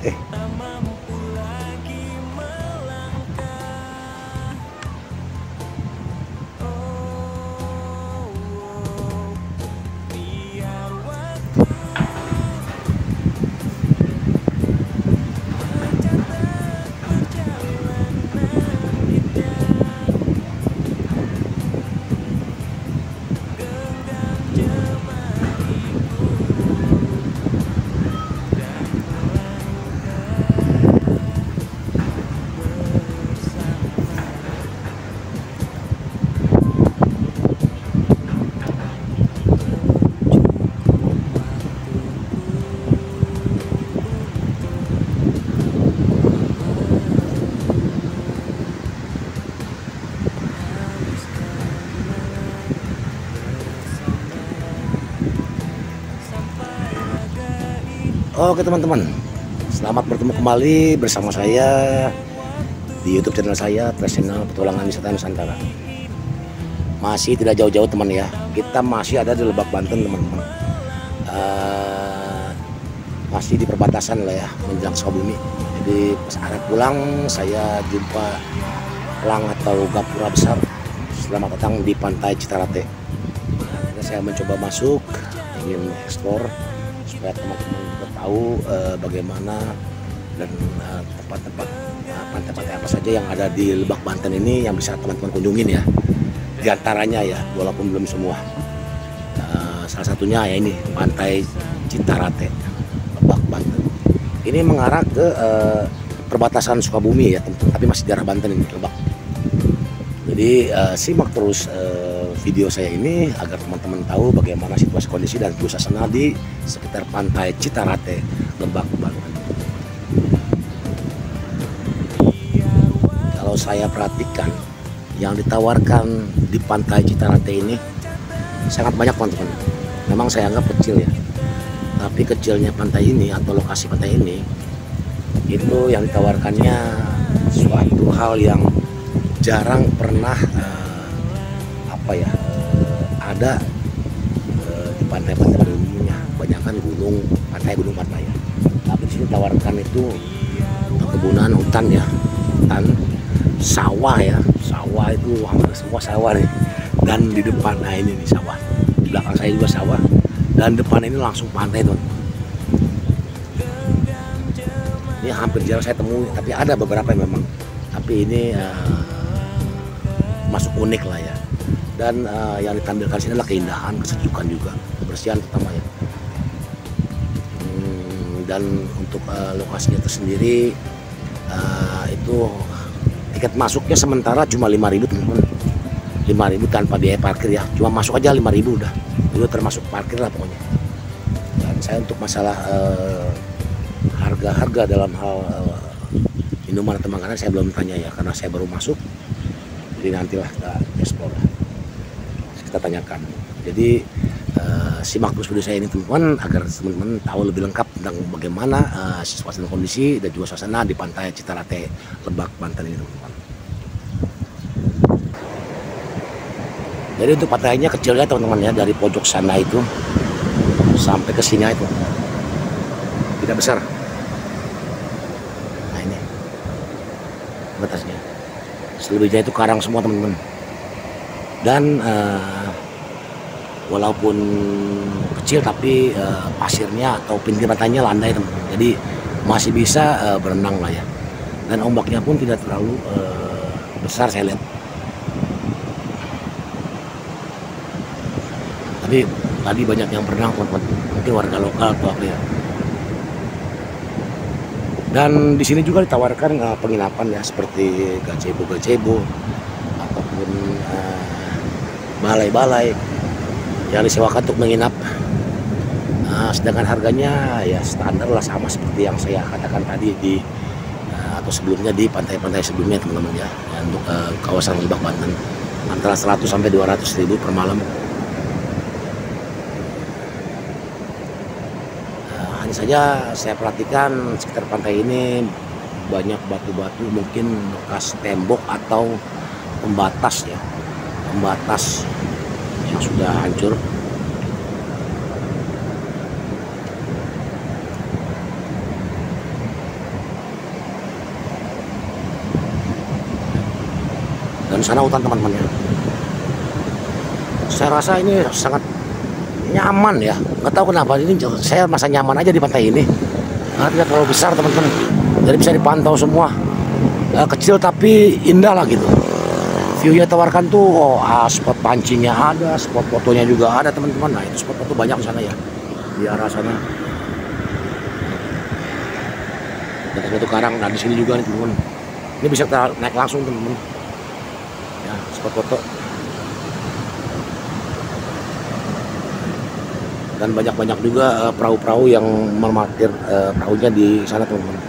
Citarate. Oke teman-teman, selamat bertemu kembali bersama saya di YouTube channel saya, Channel Petualangan Wisata Nusantara. Masih tidak jauh-jauh teman ya, kita masih ada di Lebak, Banten teman-teman. Masih di perbatasan lah ya, menjelang Sukabumi. Jadi pas arah pulang saya jumpa elang atau gapura besar. Selamat datang di Pantai Citarate. Saya mencoba masuk, ingin eksplor supaya teman-teman juga tahu bagaimana dan tempat-tempat pantai-pantai apa saja yang ada di Lebak, Banten ini yang bisa teman-teman kunjungin ya. Di antaranya ya, walaupun belum semua. Salah satunya ya ini Pantai Citarate, Lebak, Banten. Ini mengarah ke perbatasan Sukabumi ya teman-teman, tapi masih daerah Banten ini, Lebak. Jadi simak terus video saya ini agar teman-teman tahu bagaimana situasi kondisi dan suasana di sekitar Pantai Citarate, Lebak, Banten. Kalau saya perhatikan yang ditawarkan di Pantai Citarate ini sangat banyak teman-teman. Memang saya anggap kecil ya, tapi kecilnya pantai ini atau lokasi pantai ini itu yang ditawarkannya suatu hal yang jarang pernah ada di pantai-pantai pada umumnya. Kebanyakan gunung pantai ya. Tapi di sini tawarkan itu perkebunan hutan ya, hutan sawah ya, sawah itu hampir semua sawah nih. Dan di depan ini nih sawah, di belakang saya juga sawah, dan depan ini langsung pantai tuh. Ini hampir jarang saya temui, tapi ada beberapa yang memang. Tapi ini masuk unik lah ya. Dan yang ditampilkan sini adalah keindahan, kesejukan juga, kebersihan terutama ya. Dan untuk lokasinya tersendiri itu tiket masuknya sementara cuma 5.000 teman-teman. 5.000 tanpa biaya parkir ya, cuma masuk aja 5.000 udah. Itu termasuk parkir lah pokoknya. Dan saya untuk masalah harga-harga dalam hal minuman atau makanan saya belum tanya ya, karena saya baru masuk. Jadi nantilah kita explore, kita tanyakan. Jadi simak terus video saya ini teman-teman agar teman-teman tahu lebih lengkap tentang bagaimana situasi dan kondisi dan juga suasana di Pantai Citarate, Lebak, Banten ini teman-teman. Jadi untuk pantainya kecil ya teman-teman ya, dari pojok sana itu sampai ke sini itu tidak besar. Nah ini batasnya, selebihnya itu karang semua teman-teman. Dan walaupun kecil tapi pasirnya atau pinggir pantainya landai teman-teman, jadi masih bisa berenang lah ya. Dan ombaknya pun tidak terlalu besar saya lihat. Tapi tadi banyak yang berenang teman-teman, mungkin warga lokal atau apa ya. Dan di sini juga ditawarkan penginapan ya, seperti gazebo ataupun balai-balai yang disewakan untuk menginap. Sedangkan harganya ya standar lah, sama seperti yang saya katakan tadi di atau sebelumnya di pantai-pantai sebelumnya teman-teman ya, untuk kawasan Lebak, Banten, antara 100 sampai 200.000 per malam. Hanya saja saya perhatikan sekitar pantai ini banyak batu-batu, mungkin bekas tembok atau pembatas ya, pembatas yang sudah hancur. sana hutan teman-teman ya. Saya rasa ini sangat nyaman ya, nggak tahu kenapa ini saya masa nyaman aja di pantai ini. Karena tidak terlalu besar teman-teman, jadi bisa dipantau semua. Kecil tapi indah lah gitu. View-nya tawarkan tuh, spot pancingnya ada, spot fotonya juga ada teman-teman. Nah itu spot foto banyak di sana ya, di arah sana. Ada satu karang, nah di sini juga nih teman-teman. Ini bisa kita naik langsung teman-teman. Ya, spot foto. Dan banyak-banyak juga perahu-perahu yang memarkir perahunya di sana teman-teman.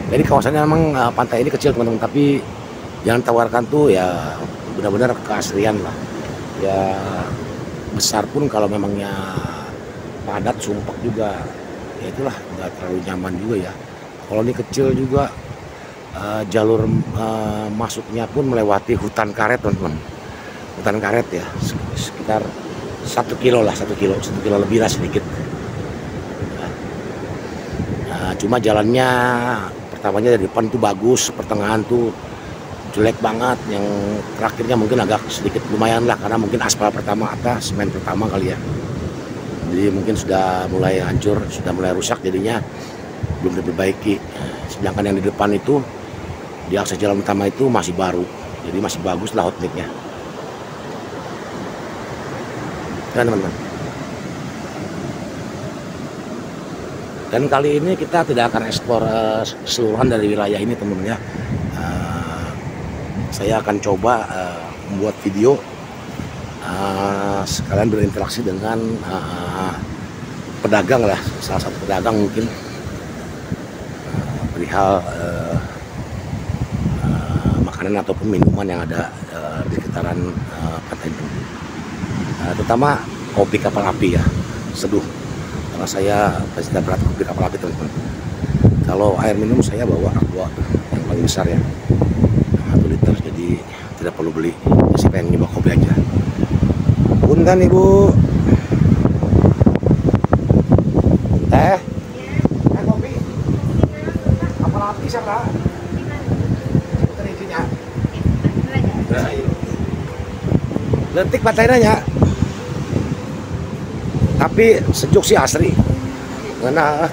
Jadi kawasannya memang pantai ini kecil teman-teman, tapi yang tawarkan tuh ya benar-benar keaslian lah. Ya besar pun kalau memangnya padat sumpek juga, ya itulah nggak terlalu nyaman juga ya. Kalau ini kecil juga jalur masuknya pun melewati hutan karet teman-teman. Hutan karet ya, sekitar 1 kilo lah, 1 kilo lebih lah sedikit. Nah, cuma jalannya pertamanya dari depan tuh bagus, pertengahan tuh jelek banget, yang terakhirnya mungkin agak sedikit lumayan lah karena mungkin aspal pertama atau semen pertama kali ya. Jadi mungkin sudah mulai hancur, sudah mulai rusak, jadinya belum diperbaiki. Sedangkan yang di depan itu di akses jalan utama itu masih baru, jadi masih bagus lah outletnya. Dan teman-teman, dan kali ini kita tidak akan eksplor keseluruhan dari wilayah ini teman-teman ya. Saya akan coba membuat video sekalian berinteraksi dengan pedagang lah, salah satu pedagang mungkin perihal makanan ataupun minuman yang ada di sekitaran pantai ini. Terutama kopi kapal api ya, seduh. Karena saya pecinta berat kopi kapal api teman-teman. Kalau air minum saya bawa aqua yang paling besar ya, 1 liter, jadi tidak perlu beli. Saya pengen nyoba kopi aja. Punten ibu. Teh kopi kapal api siapa? Terikinya. Letik pantai nanya. Tapi sejuk sih asri, karena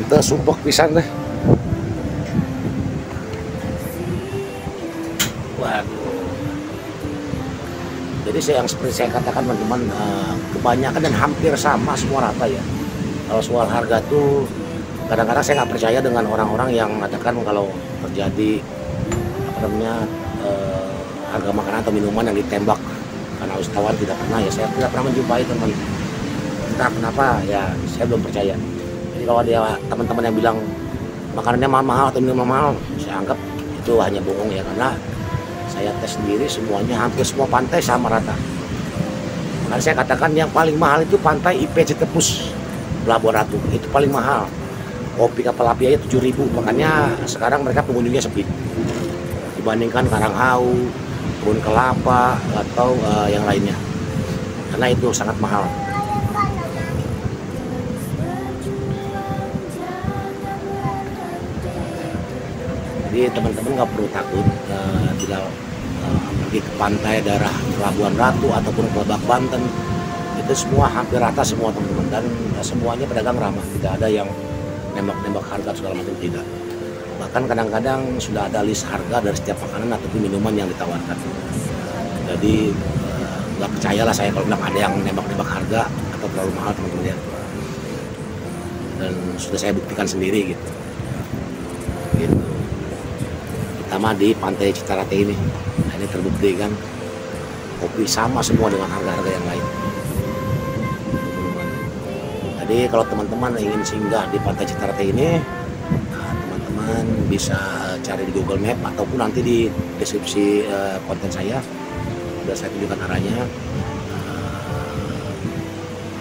kita sumpah pisan deh. Waduh. Jadi yang seperti saya katakan teman-teman, kebanyakan dan hampir sama semua rata ya. Kalau soal harga tuh kadang-kadang saya nggak percaya dengan orang-orang yang mengatakan kalau terjadi harga makanan atau minuman yang ditembak karena wisatawan. Tidak pernah ya, saya tidak pernah menjumpai teman. Entah kenapa ya, saya belum percaya. Jadi kalau ada teman-teman yang bilang makanannya mahal atau minuman mahal, saya anggap itu hanya bohong ya, karena saya tes sendiri semuanya, hampir semua pantai sama rata. Makanya saya katakan yang paling mahal itu pantai IPC Tepus Pelabuhan Ratu, itu paling mahal. Kopi kapal api aja 7.000, makanya sekarang mereka pengunjungnya sepi dibandingkan Karanghau, Kebun Kelapa atau yang lainnya, karena itu sangat mahal. Jadi teman-teman nggak perlu takut bila pergi ke pantai daerah Pelabuhan Ratu ataupun ke Lebak Banten, itu semua hampir rata semua teman-teman, dan semuanya pedagang ramah, tidak ada yang nembak-nembak harga segala macam, tidak. Bahkan kadang-kadang sudah ada list harga dari setiap makanan ataupun minuman yang ditawarkan. Jadi nggak percayalah saya kalau bilang ada yang nembak-nembak harga atau terlalu mahal teman-teman ya. Dan sudah saya buktikan sendiri gitu. Pertama di pantai Citarate ini, nah ini terbukti kan, kopi sama semua dengan harga-harga yang lain. Jadi kalau teman-teman ingin singgah di pantai Citarate ini, nah, teman-teman bisa cari di Google Map ataupun nanti di deskripsi konten saya sudah saya tunjukkan arahnya.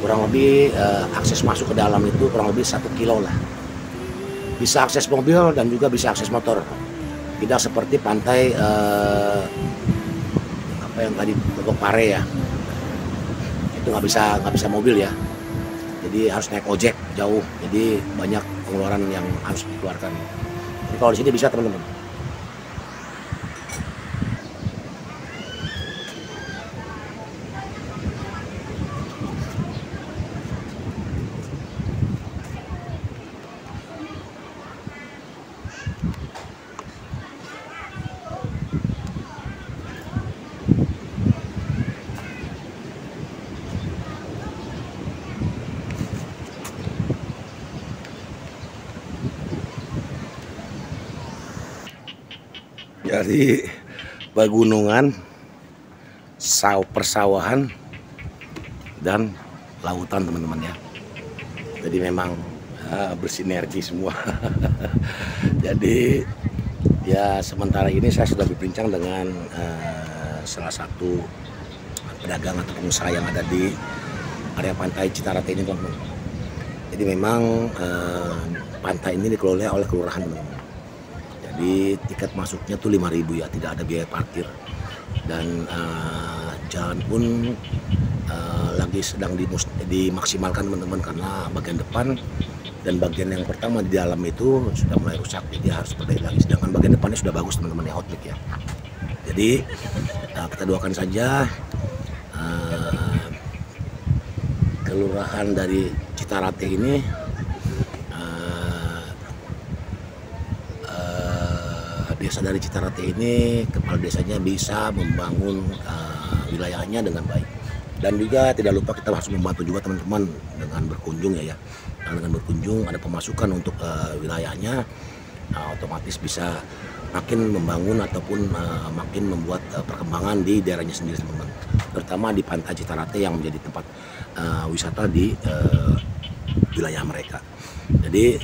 Kurang lebih akses masuk ke dalam itu kurang lebih 1 kilo lah. Bisa akses mobil dan juga bisa akses motor. Tidak seperti pantai apa yang tadi Legok Pare ya, itu nggak bisa mobil ya, jadi harus naik ojek jauh, jadi banyak pengeluaran yang harus dikeluarkan. Jadi kalau di sini bisa teman-teman. Jadi pegunungan, persawahan, dan lautan teman-teman ya. Jadi memang bersinergi semua. Jadi ya sementara ini saya sudah berbincang dengan salah satu pedagang atau pengusaha yang ada di area pantai Citarate ini teman-teman. Jadi memang pantai ini dikelola oleh kelurahan teman-teman. Jadi tiket masuknya tuh 5.000 ya, tidak ada biaya parkir. Dan jalan pun lagi sedang dimaksimalkan teman-teman, karena bagian depan dan bagian yang pertama di dalam itu sudah mulai rusak, jadi harus perbaiki lagi. Sedangkan bagian depannya sudah bagus teman-teman ya, outback ya. Jadi kita doakan saja kelurahan dari Citarate ini, desa dari Citarate ini, kepala desanya bisa membangun wilayahnya dengan baik. Dan juga tidak lupa kita harus membantu juga teman-teman dengan berkunjung ya. Dan dengan berkunjung ada pemasukan untuk wilayahnya, otomatis bisa makin membangun ataupun makin membuat perkembangan di daerahnya sendiri teman-teman. Terutama di pantai Citarate yang menjadi tempat wisata di wilayah mereka. Jadi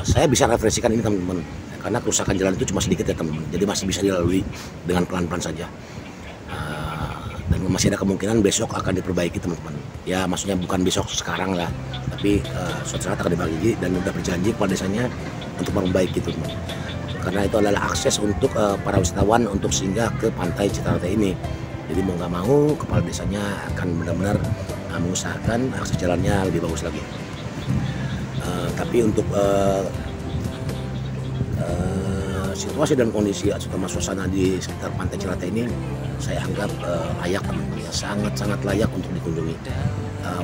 saya bisa referensikan ini teman-teman, karena kerusakan jalan itu cuma sedikit ya teman-teman, jadi masih bisa dilalui dengan pelan-pelan saja. Dan masih ada kemungkinan besok akan diperbaiki teman-teman. Ya maksudnya bukan besok sekarang lah, tapi suatu saat akan diperbaiki, dan sudah berjanji kepada desanya untuk memperbaiki teman-teman. Karena itu adalah akses untuk para wisatawan untuk singgah ke pantai Citarate ini. Jadi mau nggak mau kepala desanya akan benar-benar mengusahakan akses jalannya lebih bagus lagi. Tapi untuk situasi dan kondisi terutama suasana di sekitar pantai Citarate ini saya anggap layak teman-teman ya, sangat-sangat layak untuk dikunjungi.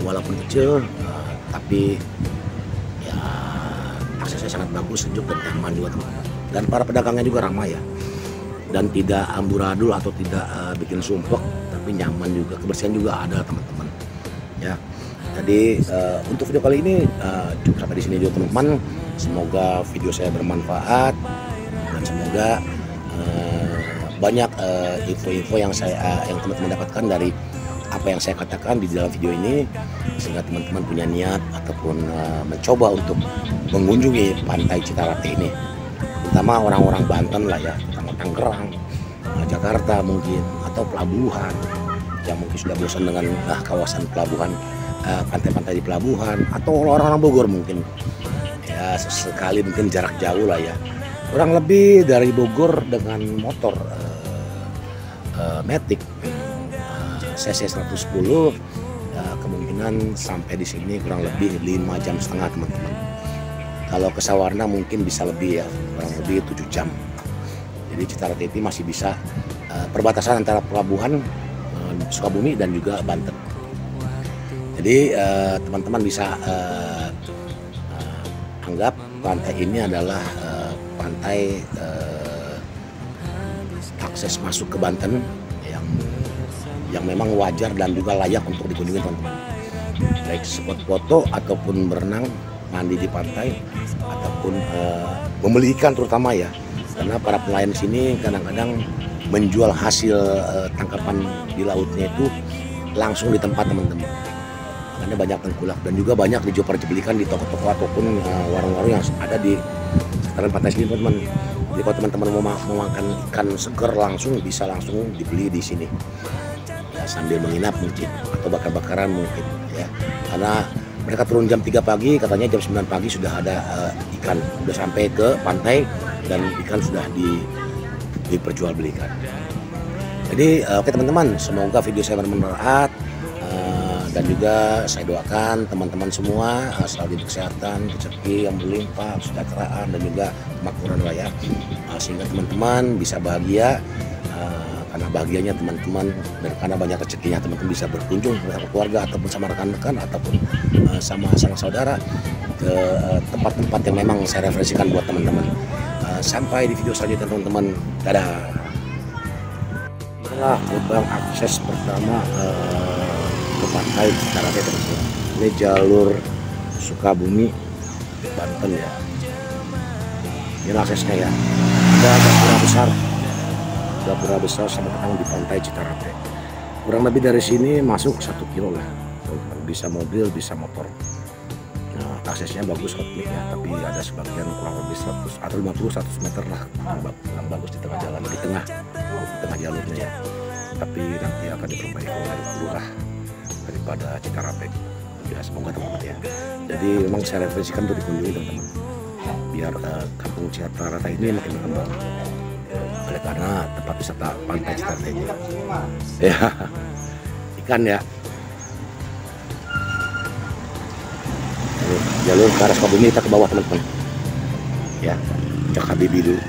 Walaupun kecil tapi ya aksesnya sangat bagus, sejuk dan nyaman juga teman-teman. Dan para pedagangnya juga ramah ya, dan tidak amburadul atau tidak bikin sumpek, tapi nyaman juga, kebersihan juga ada teman-teman ya. Jadi untuk video kali ini cukup sampai di sini juga teman-teman. Semoga video saya bermanfaat dan semoga banyak info-info yang teman-teman dapatkan dari apa yang saya katakan di dalam video ini, sehingga teman-teman punya niat ataupun mencoba untuk mengunjungi pantai Citarate ini, terutama orang-orang Banten lah ya, terutama Tangerang, Jakarta mungkin, atau pelabuhan yang mungkin sudah bosan dengan kawasan pelabuhan, pantai-pantai di pelabuhan, atau orang-orang Bogor mungkin ya sesekali mungkin jarak jauh lah ya, kurang lebih dari Bogor dengan motor Matic CC 110 kemungkinan sampai di sini kurang lebih 5,5 jam teman-teman. Kalau ke Sawarna mungkin bisa lebih ya, kurang lebih 7 jam. Jadi Citarate itu masih bisa perbatasan antara pelabuhan Sukabumi dan juga Banten. Jadi teman-teman bisa anggap pantai ini adalah pantai akses masuk ke Banten yang memang wajar dan juga layak untuk dikunjungi teman-teman. Baik spot foto ataupun berenang, mandi di pantai, ataupun membeli ikan terutama ya. Karena para pelayan sini kadang-kadang menjual hasil tangkapan di lautnya itu langsung di tempat teman-teman. Karena banyak tengkulak dan juga banyak dijual-perjualkan di toko-toko ataupun warung-warung yang ada di sekitaran pantai sini teman-teman. Jadi kalau teman-teman mau makan ikan seger langsung bisa langsung dibeli di sini. Ya, sambil menginap mungkin atau bakar-bakaran mungkin ya. Karena mereka turun jam 3 pagi, katanya jam 9 pagi sudah ada ikan sudah sampai ke pantai dan ikan sudah diperjualbelikan. Jadi oke teman-teman, semoga video saya bermanfaat. Dan juga saya doakan teman-teman semua selalu diberi kesehatan, rezeki yang berlimpah, kesejahteraan, dan juga kemakmuran lah ya, sehingga teman-teman bisa bahagia, karena bahagianya teman-teman dan karena banyak rezekinya teman-teman bisa berkunjung bersama keluarga ataupun sama rekan-rekan ataupun sama sanak saudara ke tempat-tempat yang memang saya referensikan buat teman-teman. Sampai di video selanjutnya teman-teman, dadah. Inilah gerbang akses pertama ke pantai Citarate teman-teman. Ini jalur Sukabumi Banten ya. Ini aksesnya ya. Ada gapura besar sama ketang di pantai Citarate. Kurang lebih dari sini masuk 1 kilo lah. Bisa mobil, bisa motor. Nah, aksesnya bagus ya, tapi ada sebagian kurang lebih 100 atau 50-100 meter lah kurang bagus di tengah jalan, di tengah jalurnya ya. Tapi nanti akan diperbaiki oleh lurah daripada Citarate. Ya semoga teman-teman ya. Jadi memang saya referensikan untuk dikunjungi teman-teman, biar kampung Citarate ini makin berkembang. Oleh karena tempat wisata pantai Citarate ini ya ikan ya. Jalur ke arah Sukabumi kita ke bawah teman-teman ya, Cak Habibie dulu.